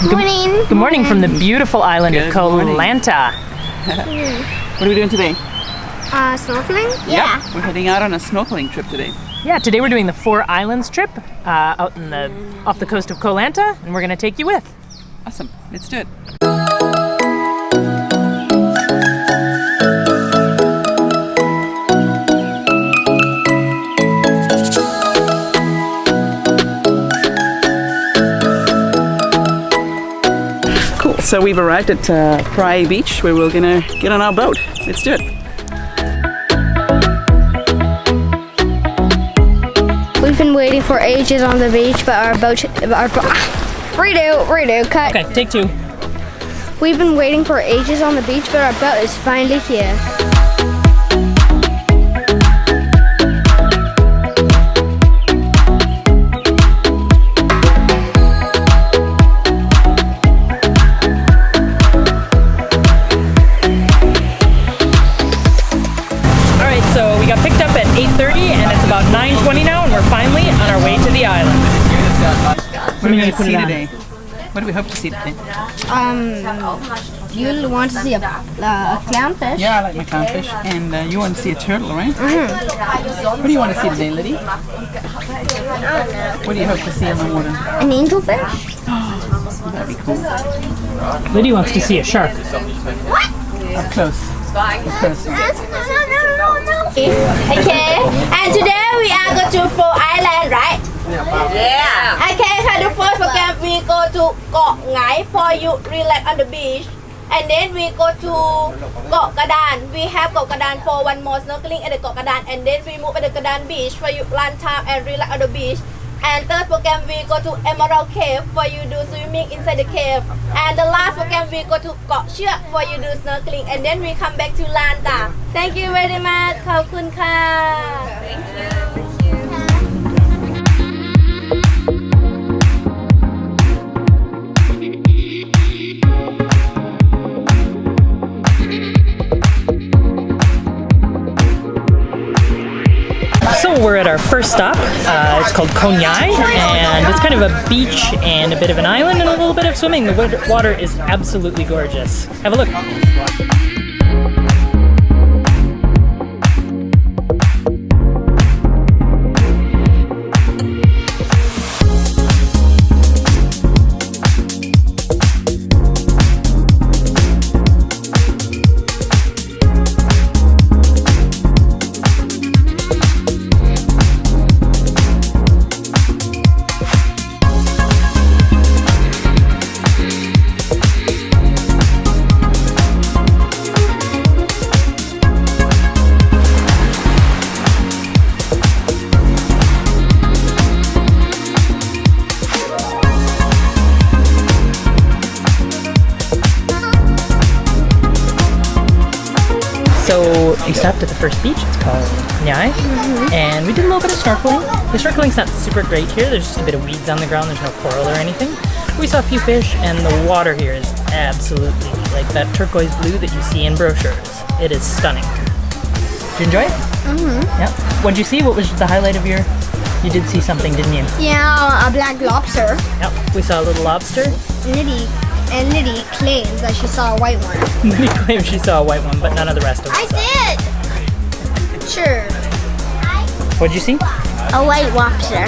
Morning. Good morning from the beautiful island of Ko Lanta. What are we doing today? Snorkeling? Yeah. We're heading out on a snorkeling trip today. Yeah, today we're doing the 4 Islands trip out in off the coast of Ko Lanta, and we're going to take you with. Awesome. Let's do it. Cool. So we've arrived at Praia Beach where we're going to get on our boat. Let's do it. We've been waiting for ages on the beach, but our boat... Redo, cut. Okay, take 2. We've been waiting for ages on the beach, but our boat is finally here. Alright, so we got picked up at 8:30 and it's about 9:20 now, and we're finally on our way to the island. What are we going to see today? What do we hope to see today? You want to see a clownfish? Yeah, I like my clownfish. And you want to see a turtle, right? What do you want to see today, Liddy? What do you hope to see in the water? An angelfish? That'd be cool. Lydia wants to see a shark. Up close. Up close. No. Okay, and today we are going to 4 Island, right? Yeah. Okay, so the first program we go to Ko Ngai for you relax on the beach, and then we go to Ko Kradan. We have Ko Kradan for one more snorkeling at the Ko Kradan, and then we move at the Kradan beach for you lunch time and relax on the beach. And third program we go to Emerald Cave for you do swimming inside the cave. And the last program we go to Ko Chueak for you do snorkeling, and then we come back to Lanta. Thank you very much. ขอบคุณค่ะ Thank you. So we're at our first stop. It's called Ko Ngai, and it's kind of a beach and a bit of an island and a little bit of swimming. The water is absolutely gorgeous. Have a look. So we stopped at the first beach. It's called Ngai, and we did a little bit of snorkeling. The snorkeling's not super great here. There's just a bit of weeds on the ground. There's no coral or anything. We saw a few fish, and the water here is absolutely like that turquoise blue that you see in brochures. It is stunning. Did you enjoy it? Yeah. What did you see? What was the highlight of your? You did see something, didn't you? Yeah, a black lobster. Yep. We saw a little lobster. Liddy claims that she saw a white one. Liddy claims she saw a white one, but none of the rest of us. I did! Sure. What did you see? A white lobster.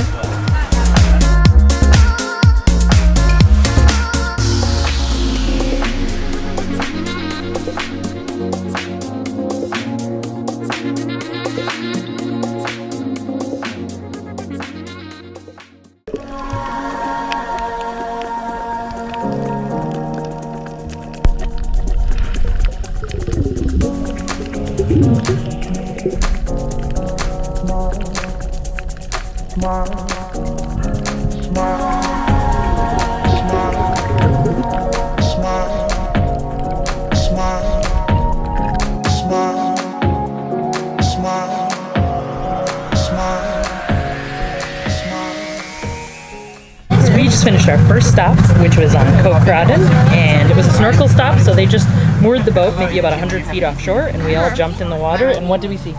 We just finished our first stop, which was on Ko Kradan, and it was a snorkel stop, so they just moored the boat maybe about 100 feet offshore, and we all jumped in the water, and what did we see?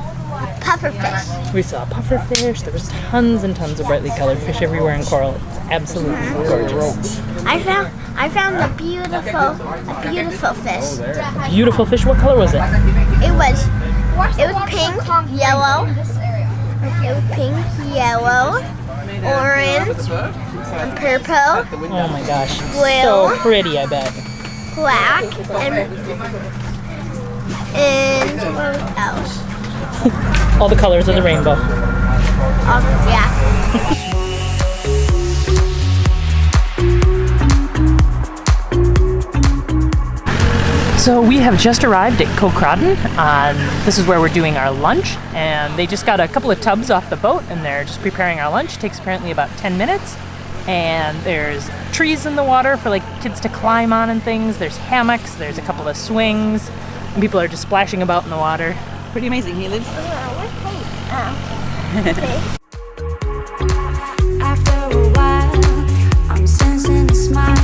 Pufferfish. We saw pufferfish. There was tons and tons of brightly colored fish everywhere, and coral. It's absolutely gorgeous. I found I found a beautiful fish. Beautiful fish. What color was it? It was pink, yellow. It was pink, yellow, orange, and purple, Oh my gosh. Blue. So pretty, I bet. black, and what else? All the colors of the rainbow. Yeah. So we have just arrived at Ko Kradan. This is where we're doing our lunch, and they just got a couple of tubs off the boat and they're just preparing our lunch. It takes apparently about 10 minutes. And there's trees in the water for like kids to climb on and things. There's hammocks, there's a couple of swings, and people are just splashing about in the water. Pretty amazing. He lives. After a while, I'm sensing a smile.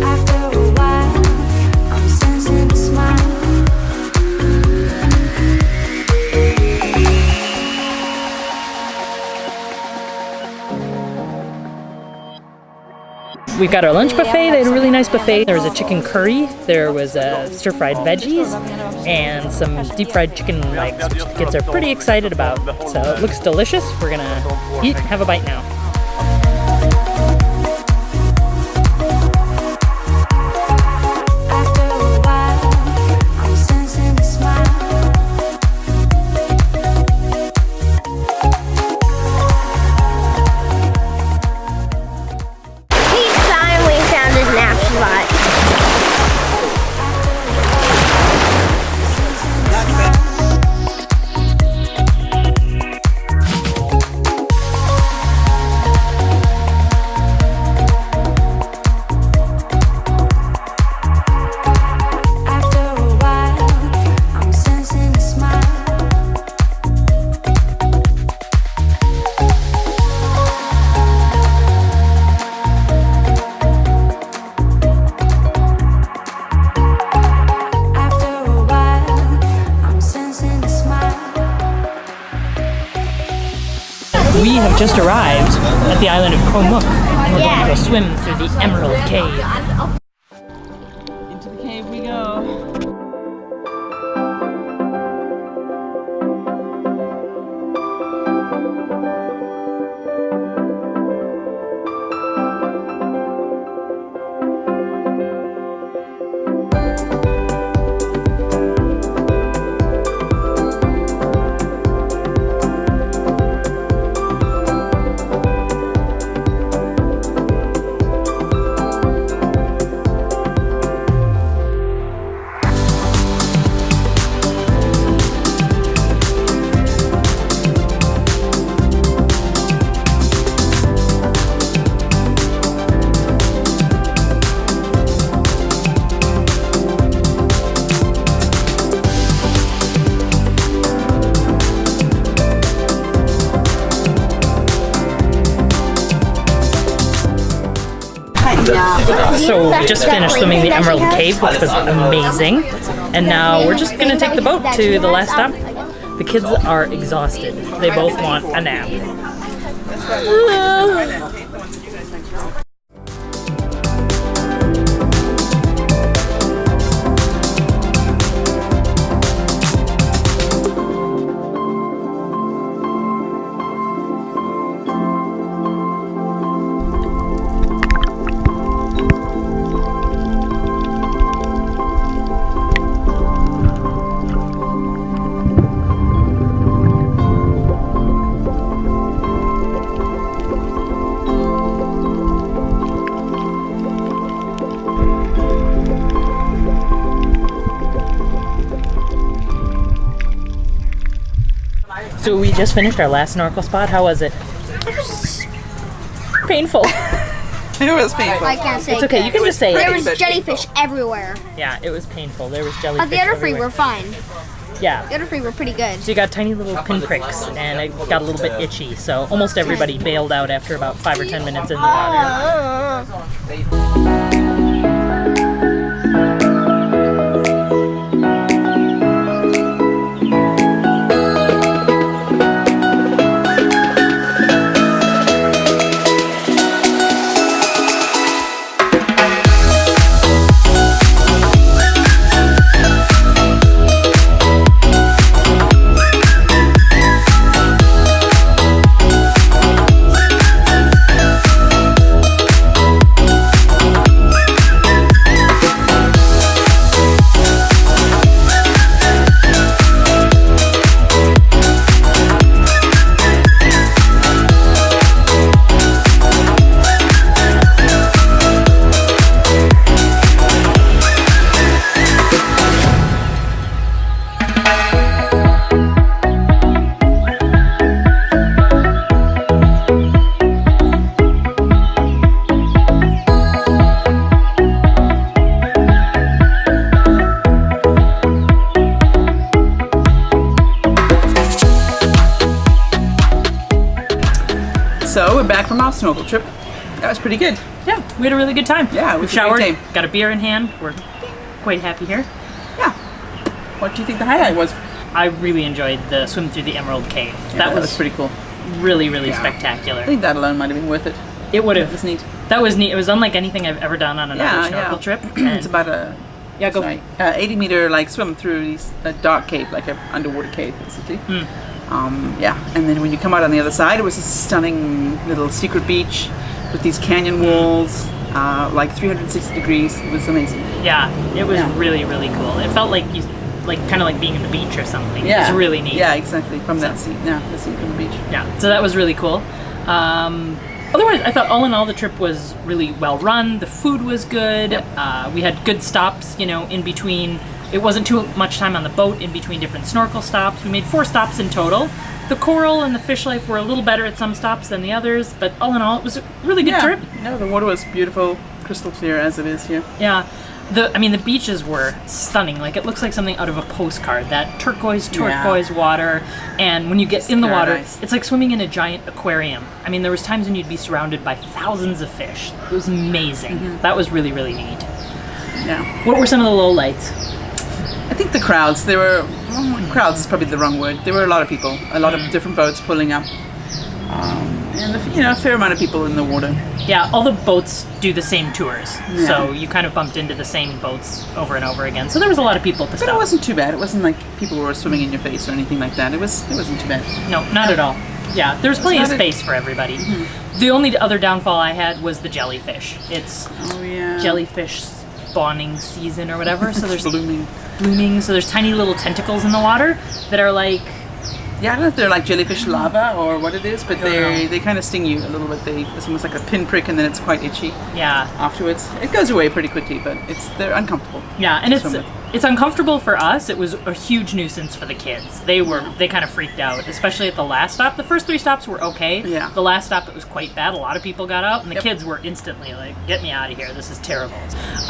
After a while, I'm sensing a smile. We've got our lunch buffet. They had a really nice buffet. There was a chicken curry, there was stir-fried veggies, and some deep-fried chicken legs, which the kids are pretty excited about. So it looks delicious. We're gonna eat and have a bite now. After a while, I'm sensing a smile. Each time we found a nap spot. After a while, I'm sensing a smile. After a while, I'm sensing a smile. We have just arrived at the island of Ko and we're going to go swim through the Emerald Cave. Into the cave we go. So we just finished swimming the Emerald Cave, which was amazing. And now we're just gonna take the boat to the last stop. The kids are exhausted. They both want a nap. So we just finished our last snorkel spot. How was it? Painful. It was painful. I can't say It's okay, you can just say There it. was jellyfish everywhere. Yeah, it was painful. There was jellyfish But the other three everywhere. were fine. Yeah. The other three were pretty good. So you got tiny little pinpricks, and it got a little bit itchy. So almost everybody bailed out after about 5 or 10 minutes in the water. we're back from our snorkel trip. That was pretty good. Yeah, we had a really good time. Yeah, it we was a great showered, time. got a beer in hand. We're quite happy here. Yeah. What do you think the highlight was? I really enjoyed the swim through the Emerald Cave. Yeah, that was pretty cool. really, really Yeah. spectacular. I think that alone might have been worth it. It would That have. was neat. That was neat. It was unlike anything I've ever done on another snorkel trip. it's And- about a yeah, go. 80-meter like swim through a dark cave, like an underwater cave, basically. Yeah, and then when you come out on the other side, it was a stunning little secret beach with these canyon walls, like 360 degrees. It was amazing. Yeah, it was Yeah. really, really cool. It felt like kind of like being at the beach or something. Yeah, It was really neat. Yeah, exactly. From that scene, the scene from the beach. Yeah, so that was really cool. Otherwise, I thought all in all the trip was really well run. The food was good. We had good stops, in between. It wasn't too much time on the boat in between different snorkel stops. We made 4 stops in total. The coral and the fish life were a little better at some stops than the others, but all in all, it was a really good trip. No, the water was beautiful, crystal clear as it is here. Yeah. The beaches were stunning. Like, it looks like something out of a postcard. That turquoise water, and when you get in the water, paradise. it's like swimming in a giant aquarium. I mean, there was times when you'd be surrounded by thousands of fish. It was amazing. That was really, really neat. Yeah. What were some of the lowlights? I think the crowds, crowds is probably the wrong word. There were a lot of people, a lot of different boats pulling up. And a fair amount of people in the water. Yeah, all the boats do the same tours, Yeah. so you kind of bumped into the same boats over and over again. So there was a lot of people to But stop. it wasn't too bad. It wasn't like people were swimming in your face or anything like that. It wasn't too bad. No, not at all. Yeah, there's plenty of not space for everybody. The only other downfall I had was the jellyfish. It's Oh yeah. jellyfish spawning season or whatever, so there's blooming. so there's tiny little tentacles in the water that are like, Yeah, I don't know if they're like jellyfish lava or what it is, but don't know. they kind of sting you a little bit. It's almost like a pinprick, and then it's quite itchy yeah, afterwards. It goes away pretty quickly, but they're uncomfortable. yeah, and to swim with. it's uncomfortable for us. It was a huge nuisance for the kids. They kind of freaked out, especially at the last stop. The first 3 stops were okay. Yeah. The last stop, it was quite bad. A lot of people got out, and the Yep. kids were instantly like, "Get me out of here! This is terrible."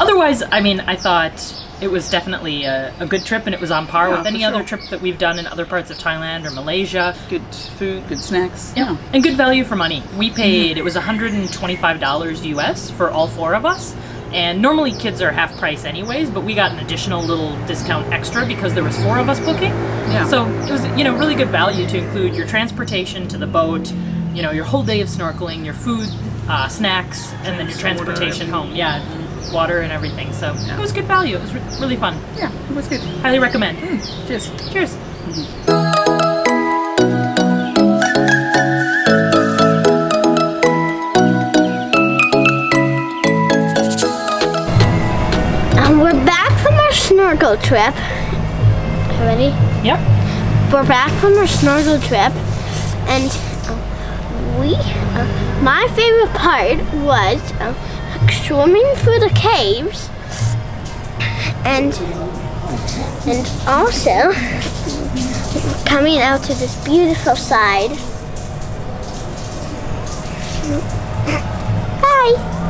Otherwise, I mean, I thought it was definitely a good trip, and it was on par Yeah, with any for other sure. trip that we've done in other parts of Thailand or Malaysia. Good food, good snacks. Yeah, and good value for money. We paid, it was $125 US for all 4 of us. And normally kids are half price anyways, but we got an additional little discount extra because there was 4 of us booking. Yeah. So it was, really good value to include your transportation to the boat, your whole day of snorkeling, your food, snacks, and then your transportation home. Yeah, water and everything. So it was good value. It was really fun. Yeah, it was good. Highly recommend. Cheers. Cheers. We're back from our snorkel trip. Ready? Yep. We're back from our snorkel trip, and my favorite part was swimming through the caves, and also coming out to this beautiful side. Hi.